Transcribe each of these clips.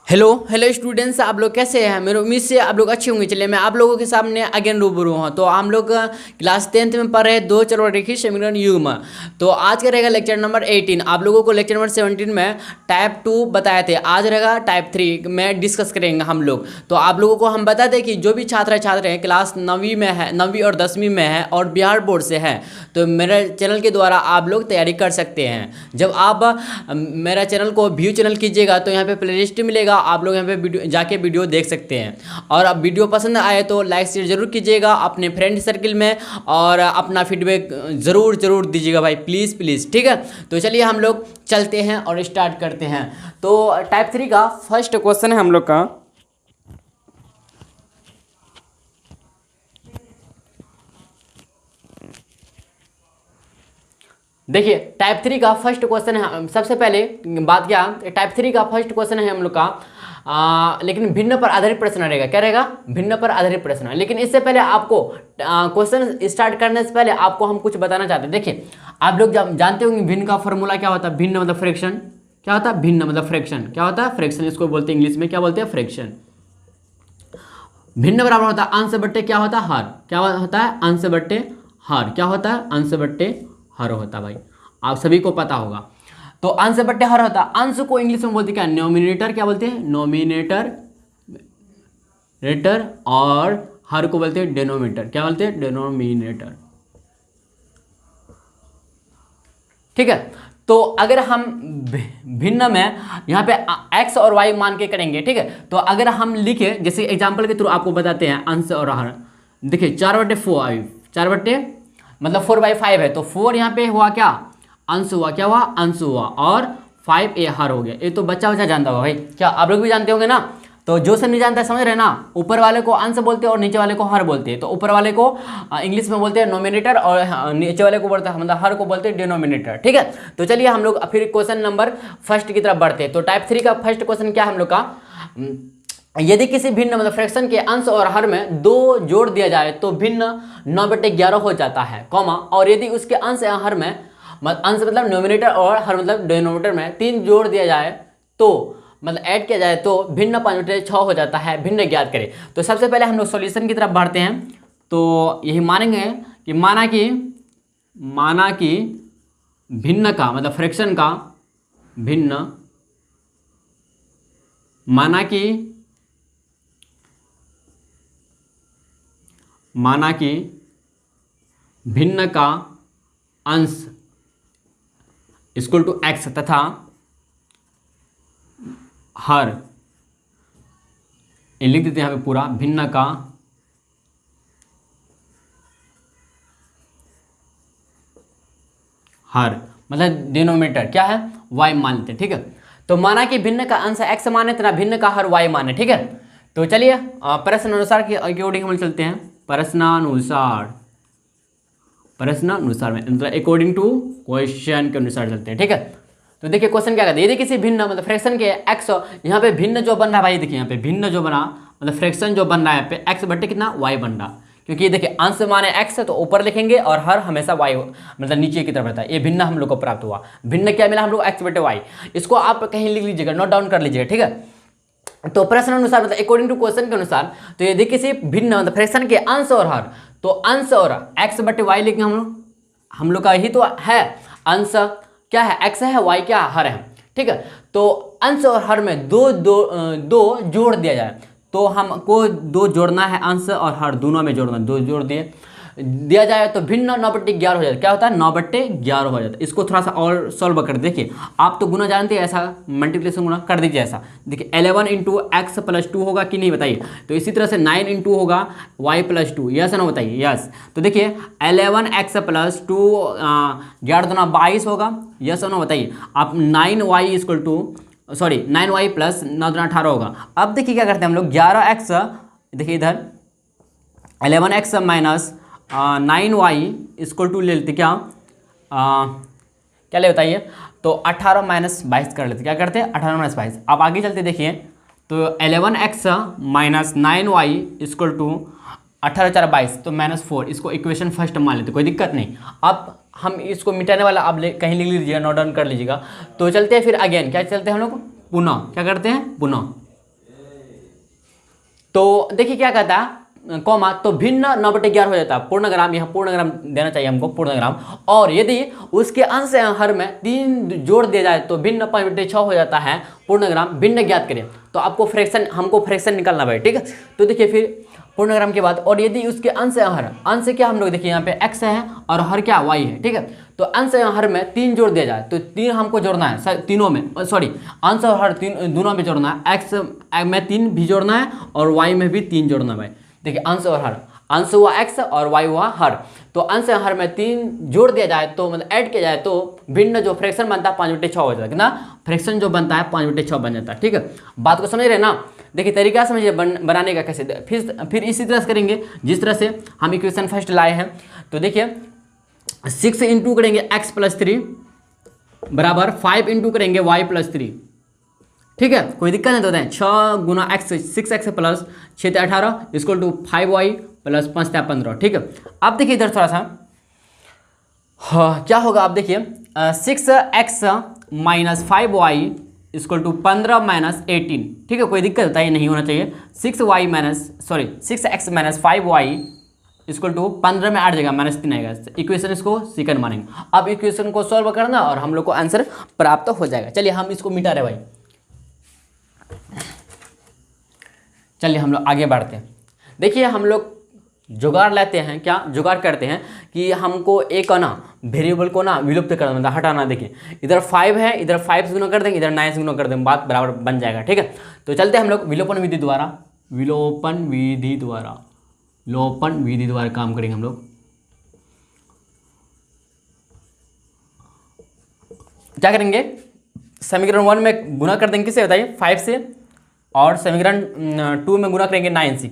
Hello hello students, आप लोग कैसे हैं। मेरी उम्मीद से आप लोग अच्छे होंगे। चलिए मैं आप लोगों के सामने अगेन रूबरू हूँ। तो हम लोग क्लास 10th में पढ़ रहे हैं दो चरवारेखी समीकरण युग्म। तो आज का रहेगा लेक्चर नंबर 18। आप लोगों को लेक्चर नंबर 17 में टाइप 2 बताए थे, आज रहेगा टाइप 3 में डिस्कस करेंगे हम लोग। तो आप लोगों को हम बता दें कि जो भी छात्र हैं क्लास 9वीं में है, 9वीं और 10वीं में है और बिहार बोर्ड से है, तो मेरे चैनल के द्वारा आप लोग तैयारी कर सकते हैं। जब आप मेरा चैनल को व्यू चैनल कीजिएगा तो यहाँ पे प्लेलिस्ट मिलेगा, आप लोग यहाँ पे वीडियो जाके वीडियो देख सकते हैं। और अब वीडियो पसंद आए तो लाइक शेयर जरूर कीजिएगा अपने फ्रेंड सर्किल में, और अपना फीडबैक ज़रूर दीजिएगा भाई, प्लीज़ प्लीज़, ठीक है। तो चलिए हम लोग चलते हैं और स्टार्ट करते हैं। तो टाइप 3 का फर्स्ट क्वेश्चन है हम लोग का। देखिए टाइप 3 का फर्स्ट क्वेश्चन है। सबसे पहले बात क्या, टाइप 3 का फर्स्ट क्वेश्चन है हम लोग का लेकिन भिन्न पर आधारित प्रश्न रहेगा। क्या रहेगा? भिन्न पर आधारित प्रश्न। लेकिन इससे पहले आपको क्वेश्चन स्टार्ट करने से पहले आपको हम कुछ बताना चाहते हैं। देखिए आप लोग जानते होंगे भिन्न का फॉर्मूला क्या होता है। भिन्न मतलब फ्रैक्शन। क्या होता है? भिन्न मतलब फ्रैक्शन। क्या होता है? फ्रैक्शन। इसको बोलते हैं इंग्लिश में, क्या बोलते हैं? फ्रैक्शन। भिन्न बराबर होता है अंश बट्टे क्या होता है? हर। क्या होता है? अंश बट्टे हर। क्या होता है? अंश बट्टे हर होता है भाई, आप सभी को पता होगा। तो अंश बट्टे हर होता है। अंश को इंग्लिश में बोलते क्या? नोमिनेटर। क्या बोलते हैं? Nominator rater. और हर को बोलते हैं डेनोमिनेटर। क्या बोलते हैं? डेनोमिनेटर। ठीक है। तो अगर हम भिन्न में यहाँ पे x और y मान के करेंगे, ठीक है। तो अगर हम लिखे, जैसे एग्जांपल के थ्रू आपको बताते हैं अंश और हर। देखिए 4/4, 4 मतलब 4/5 है, तो 4 यहाँ पे हुआ क्या? अंश हुआ। क्या हुआ? अंश हुआ। और 5 ये हर हो गया। ये तो बच्चा जानता होगा भाई, क्या आप लोग भी जानते होंगे ना। तो जो सब नहीं जानता है समझ रहे ना, ऊपर वाले को अंश बोलते हैं और नीचे वाले को हर बोलते हैं। तो ऊपर वाले को इंग्लिश में बोलते हैं नोमिनेटर, और नीचे वाले को बोलते हैं मतलब हर को बोलते हैं डिनोमिनेटर। ठीक है। तो चलिए हम लोग फिर क्वेश्चन नंबर फर्स्ट की तरफ बढ़ते हैं। तो टाइप 3 का फर्स्ट क्वेश्चन क्या है हम लोग का, यदि किसी भिन्न मतलब फ्रैक्शन के अंश और हर में 2 जोड़ दिया जाए तो भिन्न 9/11 हो जाता है, कॉमा। और यदि उसके अंश या हर में, अंश मतलब नोमिनेटर और हर मतलब डिनोमिनेटर में 3 जोड़ दिया जाए तो मतलब ऐड किया जाए तो भिन्न 5/6 हो जाता है। भिन्न ज्ञात करें। तो सबसे पहले हम लोग सॉल्यूशन की तरफ बढ़ते हैं। तो यही मानेंगे कि माना कि भिन्न का मतलब फ्रैक्शन का भिन्न, माना कि भिन्न का अंश इक्वल टू x तथा हर, ये लिख देते हैं यहाँ पे पूरा, भिन्न का हर मतलब डिनोमिनेटर क्या है? y मान लेते हैं। ठीक है। तो माना कि भिन्न का अंश x माने तथा भिन्न का हर y माने। ठीक है। तो चलिए प्रश्न अनुसार के अकॉर्डिंग हम चलते हैं। प्रश्नानुसार में मतलब अकॉर्डिंग टू क्वेश्चन के अनुसार चलते हैं। ठीक है। तो देखिए क्वेश्चन क्या कहते हैं, यदि किसी भिन्न मतलब फ्रैक्शन के x, यहाँ पे भिन्न जो बन रहा है भाई, देखिए यहाँ पे भिन्न जो बना मतलब फ्रैक्शन जो बन रहा है यहाँ पे x बट्टे कितना? y बन रहा। क्योंकि देखिए अंश माने x है तो ऊपर लिखेंगे और हर हमेशा y मतलब नीचे की तरफ रहता है। ये भिन्न हम लोग को प्राप्त हुआ। भिन्न क्या मिला हम लोग? x बट्टे y। इसको आप कहीं लिख लीजिएगा, नोट डाउन कर लीजिएगा। ठीक है। तो प्रश्न अनुसार मतलब अकॉर्डिंग टू क्वेश्चन के अनुसार, तो यदि किसी भिन्न मतलब फ्रैक्शन के अंश और हर, तो अंश और x बट्टे y लिखेंगे हम लोग का ही तो है। अंश क्या है? x है, y क्या? हर है। ठीक है। तो अंश और हर में दो जोड़ दिया जाए तो हमको 2 जोड़ना है, अंश और हर दोनों में जोड़ना, 2 जोड़ दिया जाए तो भिन्न 9/11 हो जाता है। क्या होता है? 9/11 हो जाता है। इसको थोड़ा सा और सॉल्व कर देखिए। आप तो गुना जानते हैं, ऐसा मल्टीप्लिकेशन गुना कर दीजिए ऐसा। देखिए 11 इंटू एक्स प्लस 2 होगा कि नहीं बताइए। तो इसी तरह से 9 इंटू होगा y प्लस 2, यस ना बताइए। यस। तो देखिए 11x प्लस 2 11 दूना 22 होगा, यस ना बताइए। आप 9y प्लस 9 दूना 18 होगा। अब देखिए क्या करते हैं हम लोग, 11x, देखिए इधर 11x minus 9y equal to ले लेते क्या, क्या ले बताइए। तो 18 माइनस 22 कर लेते। क्या करते हैं? 18 माइनस 22। अब आगे चलते देखिए, तो 11x minus 9y equal to 18 4 22, तो -4। इसको इक्वेशन फर्स्ट मान लेते, कोई दिक्कत नहीं। अब हम इसको मिटाने वाला आप कहीं लिख लीजिएगा, नोट डाउन कर लीजिएगा। तो चलते हैं फिर अगेन, क्या चलते हैं हम लोग? पुनः क्या करते हैं? पुनः तो देखिए क्या कहता है कॉमा, तो भिन्न 9/11 हो जाता है पूर्णग्राम, यहाँ पूर्णग्राम देना चाहिए हमको पूर्णग्राम। और यदि उसके अंश एवं हर में 3 जोड़ दिया जाए तो भिन्न 5/6 हो जाता है पूर्णग्राम। भिन्न ज्ञात करें, तो आपको फ्रैक्शन, हमको फ्रैक्शन निकालना भाई, ठीक है। तो देखिए फिर पूर्णग्राम के बाद, और यदि उसके अंश एवं हर, अंश क्या हम लोग देखिए यहाँ पे x है और हर क्या y है, ठीक है। तो अंश एवं हर में 3 जोड़ दिया जाए तो 3 हमको जोड़ना है तीनों में, सॉरी अंश और हर दोनों में जोड़ना है। x में 3 भी जोड़ना है और y में भी 3 जोड़ना है भाई। देखिए अंश और हर, अंश हुआ x और y हुआ हर, तो अंश और हर में 3 जोड़ दिया जाए तो मतलब ऐड किया जाए तो भिन्न जो फ्रैक्शन बनता है 5/6 हो जाता है, कितना फ्रैक्शन जो बनता है 5/6 बन जाता है, ठीक है। बात को समझ रहे ना। देखिए तरीका समझिए बनाने का कैसे, फिर इसी तरह से करेंगे जिस तरह से हम इक्वेशन फर्स्ट लाए हैं। तो देखिए 6 इंटू करेंगे x + 3 बराबर 5 इंटू करेंगे y + 3, ठीक है। कोई दिक्कत नहीं, तो होता है 6 गुना x 6x plus 6 × 18 = 5y plus 5 × 15, ठीक है। अब देखिए इधर थोड़ा सा क्या होगा, आप देखिए 6x - 5y = 15 - 18, ठीक है। कोई दिक्कत होता है, नहीं होना चाहिए। 6x - 5y = 15 में 8 जगह -3 आएगा। इक्वेशन इसको सेकंड मानेंगे। अब इक्वेशन को सॉल्व करना और हम लोग को आंसर प्राप्त हो जाएगा। चलिए हम इसको मिटा रहे भाई, चलिए हम लोग आगे बढ़ते हैं। देखिए हम लोग जुगाड़ लेते हैं, क्या जुगाड़ करते हैं कि हमको एक ना वेरिएबल को ना विलुप्त कर देना, हटाना। देखिए इधर 5 है, इधर 5 से गुना कर देंगे, इधर 9 से गुना कर देंगे, बात बराबर बन जाएगा, ठीक है। तो चलते हैं हम लोग विलोपन विधि द्वारा, विलोपन विधि द्वारा काम करेंगे हम लोग। क्या करेंगे, समीकरण 1 में गुना कर देंगे, किससे बताइए 5 से, और समीकरण 2 में गुना करेंगे 9 से।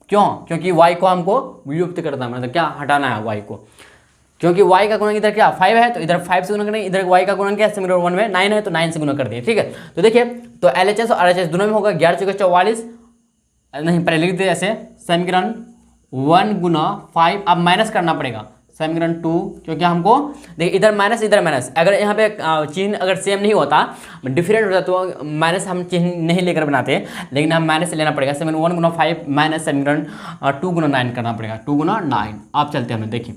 क्योंकि y को हमको विलुप्त करना है, मतलब क्या हटाना है y को। क्योंकि y का गुणन इधर क्या 5 है, तो इधर 5 से गुना करेंगे, इधर y का गुणन क्या समीकरण 1 में 9 है तो 9 से गुना कर दिए, ठीक है। तो देखिए तो LHS और RHS दोनों में होगा 11 × 44, नहीं पहले लिख दिए ऐसे, समीकरण 1 गुना 5, अब माइनस करना पड़ेगा समीकरण 2, क्योंकि हमको देखिए इधर माइनस इधर माइनस, अगर यहाँ पे चिन्ह अगर सेम नहीं होता, डिफरेंट होता तो माइनस हम चिन्ह नहीं लेकर बनाते, लेकिन हम माइनस लेना पड़ेगा। समीकरण 1 गुना 5 माइनस समीकरण 2 गुना 9 करना पड़ेगा, 2 गुना 9। आप चलते हैं हमें, देखिए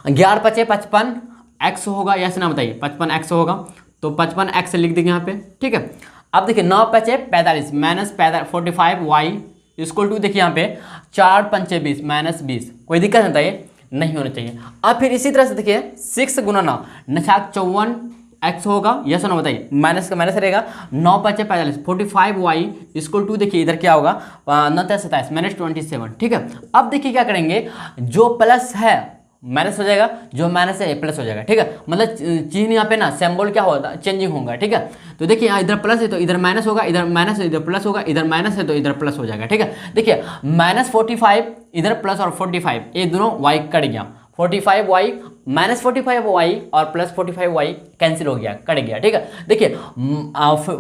11 × 5 = 55 x होगा, यस ना बताइए 55x होगा, तो 55x लिख देंगे यहाँ पे, ठीक है। अब देखिए 9 × 5 = 45 माइनस 45y = देखिए यहाँ पे 4 × 5 = 20 माइनस 20। कोई दिक्कत नहीं है, नहीं होना चाहिए। अब फिर इसी तरह से देखिए 6 गुना 9 54 x होगा, यस ना बताइए, माइनस का माइनस रहेगा। 9 × 5 = 45 45y = देखिए इधर क्या होगा 9 × 27 -27, ठीक है। अब देखिए क्या करेंगे, जो प्लस है माइनस हो जाएगा, जो माइनस है प्लस हो जाएगा, ठीक है। मतलब चिन्ह यहाँ पे ना सिंबल क्या होगा, चेंजिंग होगा, ठीक है। तो देखिए यहाँ इधर प्लस है तो इधर माइनस होगा, इधर माइनस है इधर प्लस होगा, इधर माइनस है तो इधर प्लस हो जाएगा, ठीक है। देखिए -45 इधर प्लस और 45 ये दोनों y कट गया, 45y -45y और प्लस 45y कैंसिल हो गया, कट गया, ठीक है। देखिए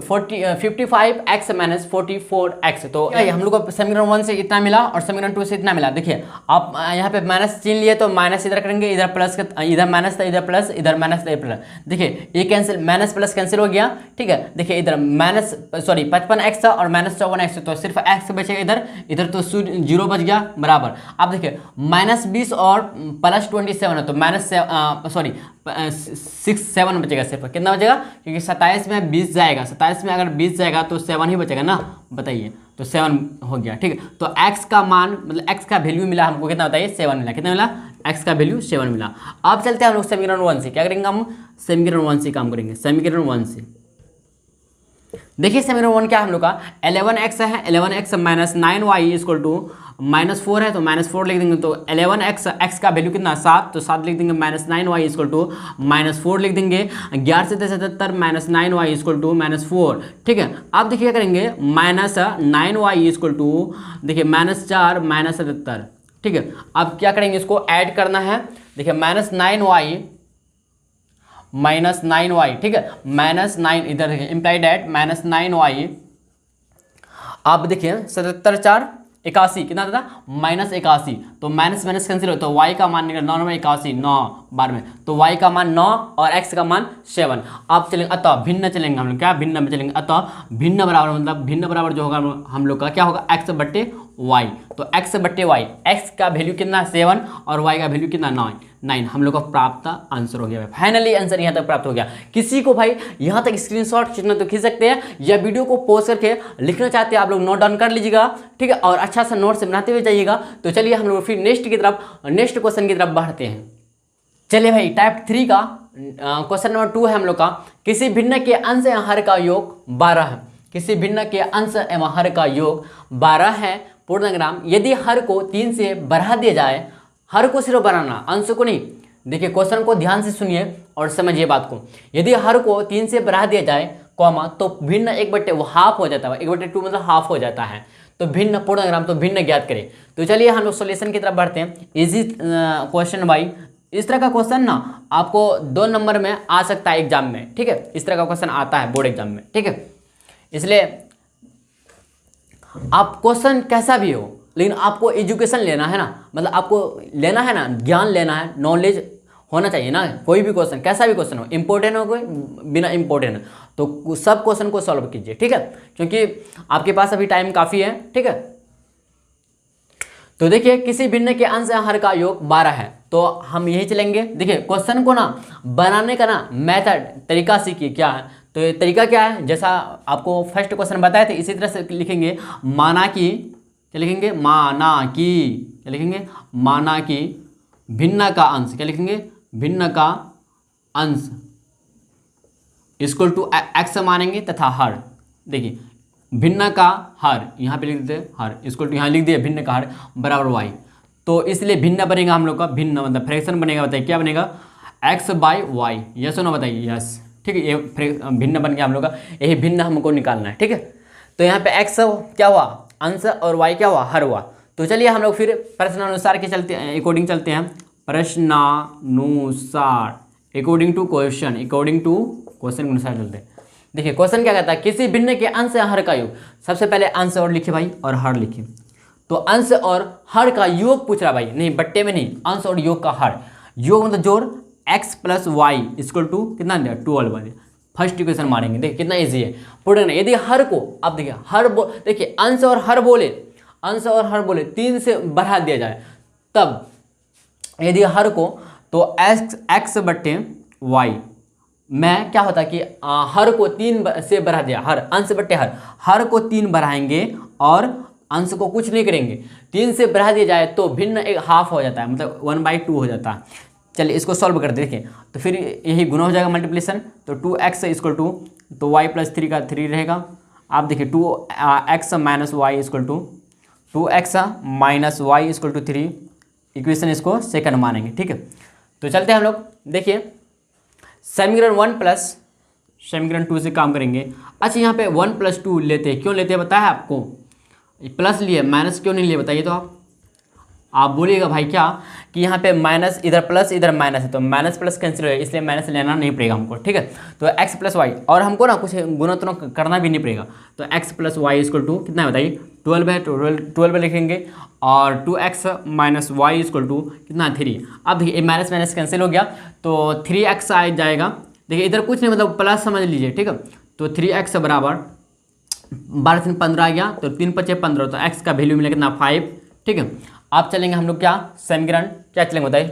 55x - 44x, तो हम लोग को समीकरण 1 से इतना मिला और समीकरण 2 से इतना मिला। देखिए आप यहाँ पे माइनस चिन्ह लिए तो माइनस इधर करेंगे, इधर प्लस, इधर माइनस था इधर प्लस, इधर माइनस था प्लस। देखिए ये कैंसिल, माइनस प्लस कैंसिल हो गया, ठीक है। देखिए इधर 55x था और -54x, तो सिर्फ x बचेगा इधर तो 0 बच गया बराबर। अब देखिए -20 और प्लस 27 है तो -7 बचेगा, सिर्फ कितना बचेगा, क्योंकि 27 में 20 जाएगा, 27 में अगर 20 जाएगा तो 7 ही बचेगा ना, बताइए, तो 7 हो गया, ठीक है। तो x का मान मतलब x का वैल्यू मिला हमको, कितना बताइए 7 मिला, कितना मिला, x का वैल्यू 7 मिला। अब चलते हैं हम लोग समीकरण 1 से, क्या करेंगे हम समीकरण 1 से काम करेंगे। समीकरण 1 से देखिए समीकरण 1 क्या हम लोग का 11x है, 11x - 9y = -4 है, तो -4 लिख देंगे, तो 11x x का वैल्यू कितना 7, तो 7 लिख देंगे, -9y = -4 लिख देंगे। 11 से 77 -9y = -4, ठीक है। अब देखिए क्या करेंगे, -9y = देखिए -4 -77, ठीक है। अब क्या करेंगे, इसको ऐड करना है। देखिए -9y, ठीक है, -9 इधर देखिए इम्प्लाइड एट -9y। अब देखिए 77 × 4 = 81, कितना था -81, तो माइनस माइनस कैंसिल हो, तो y का मान निकला 9 9 81, 9 12 में, तो y का मान 9 और x का मान 7। अब चलेंगे अतः भिन्न, चलेंगे हम लोग क्या भिन्न में चलेंगे, अतः भिन्न बराबर मतलब भिन्न बराबर जो होगा हम लोग का क्या होगा, x बट्टे y। तो x बट्टे y, x का वैल्यू कितना 7 और y का वैल्यू कितना 9 हम लोग का प्राप्त आंसर हो गया। फाइनली आंसर यहाँ तक प्राप्त हो गया। किसी को भाई यहाँ तक स्क्रीनशॉट खींचना तो खींच सकते हैं, या वीडियो को पॉज करके लिखना चाहते हैं आप लोग नोट डाउन कर लीजिएगा, ठीक है, और अच्छा सा नोट से बनाते हुए जाइएगा। तो चलिए हम लोग फिर नेक्स्ट क्वेश्चन की तरफ बढ़ते हैं। चलिए भाई टाइप 3 का क्वेश्चन नंबर 2 है हम लोग का, किसी भिन्न के अंश एवं हर का योग 12 है। किसी भिन्न के अंश एवं हर का योग 12 है पूर्णांक, यदि हर को 3 से बढ़ा दिया जाए, हर को सिर्फ बढ़ाना, अंश को नहीं। देखिए क्वेश्चन को ध्यान से सुनिए और समझिए बात को। यदि हर को 3 से बढ़ा दिया जाए कॉमा, तो भिन्न 1/2 वो हाफ हो जाता है, 1/2 मतलब हाफ हो जाता है। तो भिन्न पूर्णांक, तो भिन्न ज्ञात करें। तो चलिए हम लोग सॉल्यूशन की तरफ बढ़ते हैं। इजी क्वेश्चन भाई, इस तरह का क्वेश्चन ना आपको 2 नंबर में आ सकता है एग्जाम में, ठीक है, इस तरह का क्वेश्चन आता है बोर्ड एग्जाम में, ठीक है। इसलिए आप क्वेश्चन कैसा भी हो, लेकिन आपको एजुकेशन लेना है ना, मतलब आपको लेना है ना, ज्ञान लेना है, नॉलेज होना चाहिए ना। कोई भी क्वेश्चन, कैसा भी क्वेश्चन हो, इंपॉर्टेंट हो कोई बिना इंपॉर्टेंट, तो सब क्वेश्चन को सॉल्व कीजिए, ठीक है, क्योंकि आपके पास अभी टाइम काफ़ी है, ठीक है। तो देखिए किसी भिन्न के अंश हर का योग 12 है, तो हम यही चलेंगे। देखिए क्वेश्चन को ना बनाने का ना मेथड, तरीका सीखिए क्या है। तो ये तरीका क्या है, जैसा आपको फर्स्ट क्वेश्चन बताए थे इसी तरह से लिखेंगे। माना कि क्या लिखेंगे, माना कि क्या लिखेंगे, माना कि भिन्न का अंश, क्या लिखेंगे, भिन्न का अंश इक्वल टू एक्स मानेंगे तथा हर। देखिए भिन्न का हर यहाँ पे लिख देते हैं, हर इक्वल टू यहाँ लिख दिए भिन्न का हर बराबर वाई। तो इसलिए भिन्न बनेगा हम लोग का, भिन्न मतलब फ्रैक्शन बनेगा, बताइए क्या बनेगा, एक्स बाई वाई। यस हो ना, बताइए यस, ठीक है, ये भिन्न बन गया हम लोग का, यही भिन्न हमको निकालना है, ठीक है। तो यहाँ पे एक्स क्या हुआ अंश और वाई क्या हुआ हर हुआ। तो चलिए हम लोग फिर प्रश्नानुसार के चलते हैं, अकॉर्डिंग चलते हैं, प्रश्नानुसार according to question, according to question के अनुसार चलते हैं। देखिए क्वेश्चन क्या कहता है, किसी भिन्न के अंश या हर का योग। सबसे पहले अंश और लिखिए भाई और हर लिखिए। तो अंश और हर का योग पूछ रहा भाई, नहीं बट्टे में नहीं, अंश और योग का हर। योग मतलब जोड़, x plus y equal to कितना दिया 12 वाले। फर्स्ट इक्वेशन मारेंगे, देखिए कितना इजी है पूर्ण। यदि हर को, अब देखिए हर देखिए अंश और हर बोले, अंश और हर बोले 3 से बढ़ा दिया जाए, तब यदि हर को तो x बट्टे वाई में क्या होता है कि हर को 3 से बढ़ा दिया, हर अंश बट्टे हर को 3 बढ़ाएंगे और अंश को कुछ नहीं करेंगे। 3 से बढ़ा दिया जाए तो भिन्न एक हाफ हो जाता है, मतलब 1/2 हो जाता है। चलिए इसको सॉल्व कर देखें, तो फिर यही गुना हो जाएगा मल्टीप्लिकेशन। तो 2x इक्वल टू, तो y प्लस 3 का 3 रहेगा। आप देखिए 2x minus y equal to 2x minus y equal to 3, equation इसको सेकंड मानेंगे, ठीक है। तो चलते हैं हम लोग, देखिए समीकरण 1 प्लस समीकरण 2 से काम करेंगे। अच्छा यहाँ पे 1 + 2 लेते हैं, क्यों लेते हैं बताया आपको, प्लस लिए माइनस क्यों नहीं लिए बताइए। तो आप बोलिएगा भाई क्या कि यहाँ पे माइनस, इधर प्लस इधर माइनस है, तो माइनस प्लस कैंसिल हो, इसलिए माइनस लेना नहीं पड़ेगा हमको, ठीक है। तो x प्लस वाई, और हमको ना कुछ गुना तो करना भी नहीं पड़ेगा। तो x plus y equal to कितना है बताइए, 12 है, 12 लिखेंगे, और 2x minus y equal to कितना 3। अब देखिए माइनस माइनस कैंसिल हो गया, तो 3x आ जाएगा। देखिए इधर कुछ नहीं, मतलब प्लस समझ लीजिए, ठीक है। तो 3x बराबर 12 से 15 आ गया, तो 3 × 5 = 15, तो x का वैल्यू मिला कितना 5, ठीक है। आप चलेंगे हम लोग क्या समीकरण क्या चलेंगे बताइए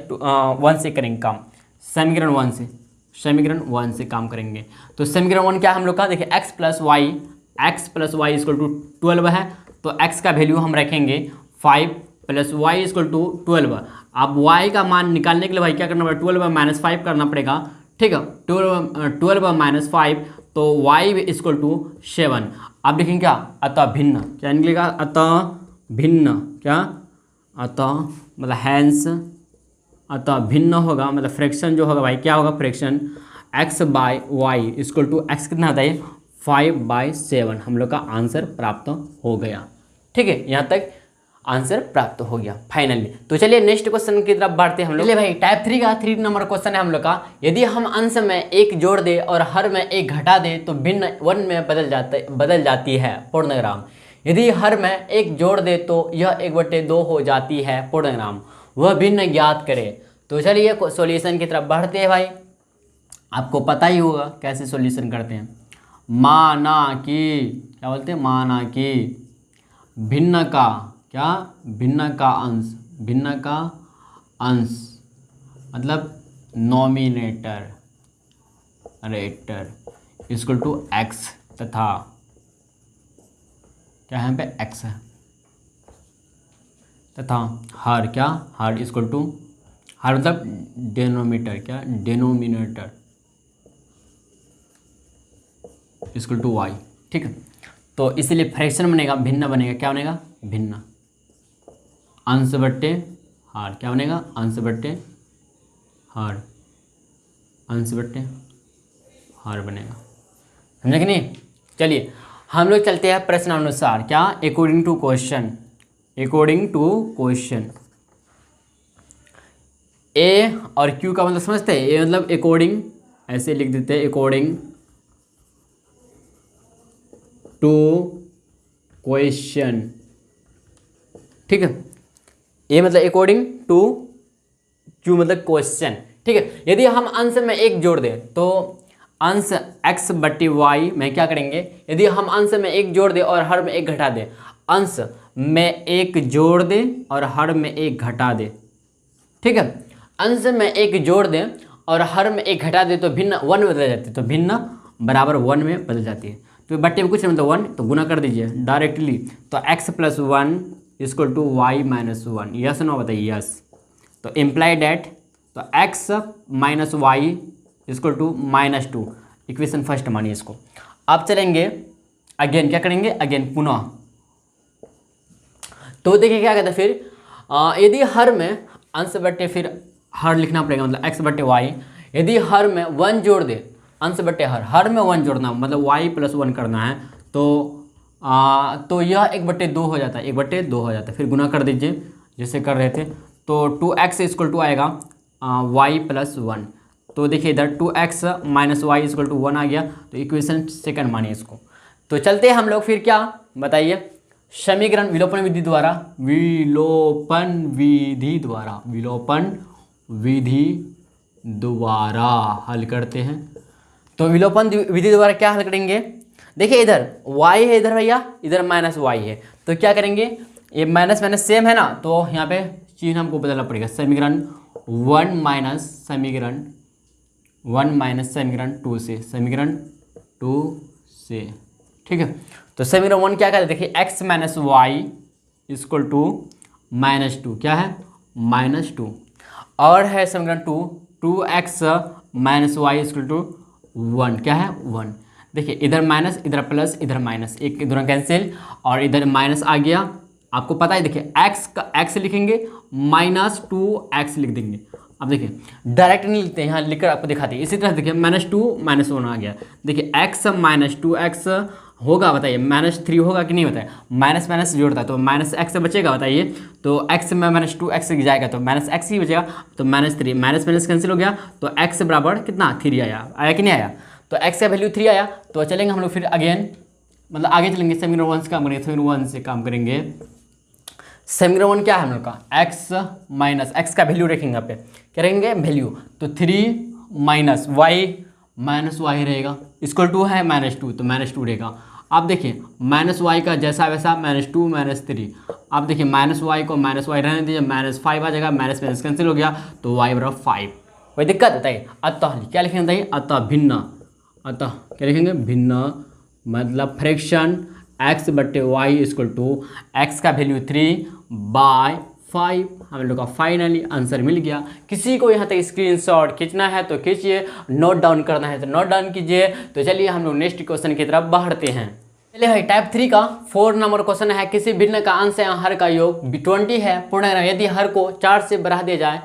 1 से करेंगे काम, समीकरण 1 से काम करेंगे। तो समीकरण 1 क्या हम लोग का, देखिए x plus y equal to 12 है, तो x का वैल्यू हम रखेंगे 5 प्लस वाई इक्वल टू 12। अब y का मान निकालने के लिए भाई क्या करना पड़ेगा, 12 माइनस 5 करना पड़ेगा, ठीक है। 12 माइनस 5, तो y इक्वल टू 7। अब देखेंगे क्या, अतः भिन्न, क्या निकलेगा, अतः भिन्न, क्या अतः मतलब हैंस, अतः भिन्न होगा, मतलब फ्रैक्शन जो होगा भाई क्या होगा, fraction x by y equal to x कितना होता है 5/7। हम लोग का आंसर प्राप्त हो गया, ठीक है। यहाँ तक आंसर प्राप्त हो गया फाइनली। तो चलिए नेक्स्ट क्वेश्चन की तरफ बढ़ते हैं हम लोग। चलिए भाई टाइप 3 का 3 नंबर क्वेश्चन है हम लोग का, यदि हम अंश में 1 जोड़ दे और हर में 1 घटा दे तो भिन्न 1 में बदल जाती है पूर्णांक। यदि हर में एक जोड़ दे तो यह 1/2 हो जाती है पूर्णांक, वह भिन्न ज्ञात करे। तो चलिए सॉल्यूशन की तरफ बढ़ते हैं भाई। आपको पता ही होगा कैसे सॉल्यूशन करते हैं। माना कि क्या बोलते हैं, माना कि भिन्न का क्या, भिन्न का अंश, भिन्न का अंश मतलब nominator rater equal to x, तथा क्या यहाँ पे एक्स है, तथा हर क्या, हर इक्वल टू, हर मतलब डेनोमीटर क्या, डेनोमिनेटर इक्वल टू वाई। ठीक है, तो इसीलिए फ्रैक्शन बनेगा, भिन्न बनेगा, क्या बनेगा, भिन्न, अंश बट्टे हार, क्या बनेगा, अंश बट्टे हार, अंश बट्टे हार बनेगा। समझे कि नहीं। चलिए हम लोग चलते हैं प्रश्नानुसार, क्या, according to question, according to question. A और क्यू का मतलब समझते हैं, ए मतलब अकॉर्डिंग, ऐसे लिख देते हैं अकॉर्डिंग टू क्वेश्चन। ठीक है, ए मतलब अकॉर्डिंग टू, क्यू मतलब क्वेश्चन। ठीक है, यदि हम अंश में एक जोड़ दें तो अंश x बट्टी वाई में क्या करेंगे, यदि हम अंश में एक जोड़ दें और हर में एक घटा दें, अंश में एक जोड़ दें और हर में एक घटा दें। ठीक है, अंश में एक जोड़ दें और हर में एक घटा दें तो भिन्न 1 में बदल जाती है, तो भिन्न बराबर 1 में बदल जाती है। तो बट्टे में कुछ नहीं मतलब 1, तो गुना कर दीजिए डायरेक्टली, तो x + 1 equal to y minus 1, yes no बताइए, यस। तो इम्प्लाई डैट, तो x - y equal to -2, equation first मानिए इसको। अब चलेंगे अगेन, क्या करेंगे, अगेन पुनः। तो देखिए क्या कहते हैं फिर, यदि हर में अंश बट्टे, फिर हर लिखना पड़ेगा मतलब x बट्टे वाई, यदि हर में 1 जोड़ दे, अंश बट्टे हर में 1 जोड़ना मतलब y + 1 करना है, तो यह 1/2 हो जाता है, 1/2 हो जाता है। फिर गुना कर दीजिए जैसे कर रहे थे, तो 2x इक्वल टू आएगा y + 1। तो देखिए इधर 2x - y इक्वल टू 1 आ गया, तो इक्वेशन सेकंड मानिए इसको। तो चलते हैं हम लोग फिर, क्या बताइए, समीकरण विलोपन विधि द्वारा, विलोपन विधि द्वारा, विलोपन विधि द्वारा हल करते हैं। तो विलोपन विधि द्वारा क्या हल करेंगे, देखिए इधर y है, इधर भैया इधर -y है, तो क्या करेंगे, ये माइनस माइनस सेम है ना, तो यहाँ पे चिन्ह हमको बदलना पड़ेगा। समीकरण 1 माइनस समीकरण 2 से, समीकरण 2 से। ठीक है, तो समीकरण 1 क्या कहते हैं, देखिए x - y इक्वल टू -2, क्या है, -2, और है समीकरण 2x - y इक्वल टू 1, क्या है, 1। देखिए इधर माइनस, इधर प्लस, इधर माइनस, एक इधर कैंसिल, और इधर माइनस आ गया। आपको पता है, देखिए x का x लिखेंगे, -2x लिख देंगे। अब देखिए डायरेक्ट नहीं लिखते, यहाँ लिखकर आपको दिखाते हैं। इसी तरह देखिए -2 -1 आ गया। देखिए x - 2x होगा, बताइए -3 होगा कि नहीं होता है, माइनस माइनस जोड़ता है तो -x बचेगा, बताइए। तो x में -2x जाएगा तो -x ही बचेगा, तो -3, माइनस माइनस कैंसिल हो गया, तो x बराबर कितना, 3 आया कि नहीं आया, तो x का वैल्यू 3 आया। तो चलेंगे हम लोग फिर अगेन, मतलब आगे चलेंगे, समीकरण 1 से काम करेंगे, समीकरण 1 से काम करेंगे। समीकरण 1 क्या है हम लोग का, x का वैल्यू रखेंगे यहाँ पे, क्या रहेंगे, वैल्यू, तो 3 - y रहेगा, इक्वल टू है -2, तो -2 रहेगा। आप देखिए -y का जैसा वैसा, -2 -3। आप देखिए -y को -y रहने दीजिए, -5 आ जाएगा, माइनस माइनस कैंसिल हो गया, तो y बराबर 5। कोई दिक्कत बताइए। अतः क्या लिखेंगे बताइए, अतः भिन्न, अतः क्या लिखेंगे, भिन्न मतलब फ्रैक्शन x बट्टे वाई इक्वल टू x का वैल्यू 3/5। हम लोग का फाइनली आंसर मिल गया। किसी को यहाँ तक स्क्रीनशॉट खींचना है तो खींचिए, नोट डाउन करना है तो नोट डाउन कीजिए। तो चलिए हम लोग नेक्स्ट क्वेश्चन की तरफ बढ़ते हैं। चलिए भाई, टाइप 3 का 4 नंबर क्वेश्चन है। किसी भिन्न का अंश या हर का योग 20 है पूर्णांक, यदि हर को 4 से बढ़ा दिया जाए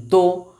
तो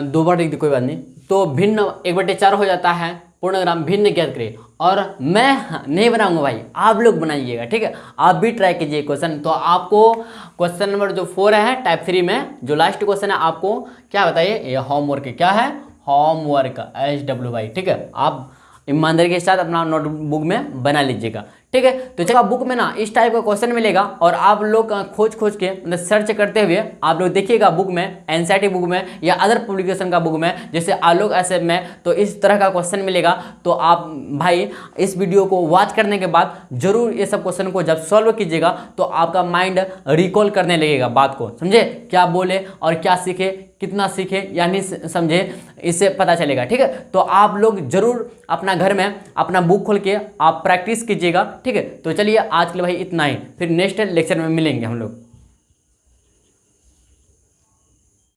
2 बार लिख दे, कोई बात नहीं, तो भिन्न 1/4 हो जाता है। पूर्णग्राम भिन्न ज्ञात करें। और मैं नहीं बनाऊंगा भाई, आप लोग बनाइएगा, ठीक है। आप भी ट्राई कीजिए क्वेश्चन। तो आपको क्वेश्चन नंबर जो 4 है टाइप 3 में, जो लास्ट क्वेश्चन है, आपको क्या बताइए, ये होमवर्क है। क्या है, होमवर्क, SWY, ठीक है। आप ईमानदारी के साथ अपना नोटबुक में बना लीजिएगा। ठीक है। तो जब बुक में ना इस टाइप का क्वेश्चन मिलेगा और आप लोग खोज के मतलब सर्च करते हुए आप लोग देखिएगा बुक में, एनसीईआरटी बुक में या अदर पब्लिकेशन का बुक में, जैसे आलोक एसएफ में, तो इस तरह का क्वेश्चन मिलेगा। तो आप भाई इस वीडियो को वॉच करने के बाद जरूर ये सब क्वेश्चन को जब सॉल्व कीजिएगा तो आपका माइंड रिकॉल करने लगेगा बात को, समझे, क्या बोले और क्या सीखे, कितना सीखे या नहीं समझे, इससे पता चलेगा। ठीक है, तो आप लोग जरूर अपना घर में अपना बुक खोल के आप प्रैक्टिस कीजिएगा। ठीक है, तो चलिए आज के लिए भाई इतना ही, फिर नेक्स्ट लेक्चर में मिलेंगे हम लोग।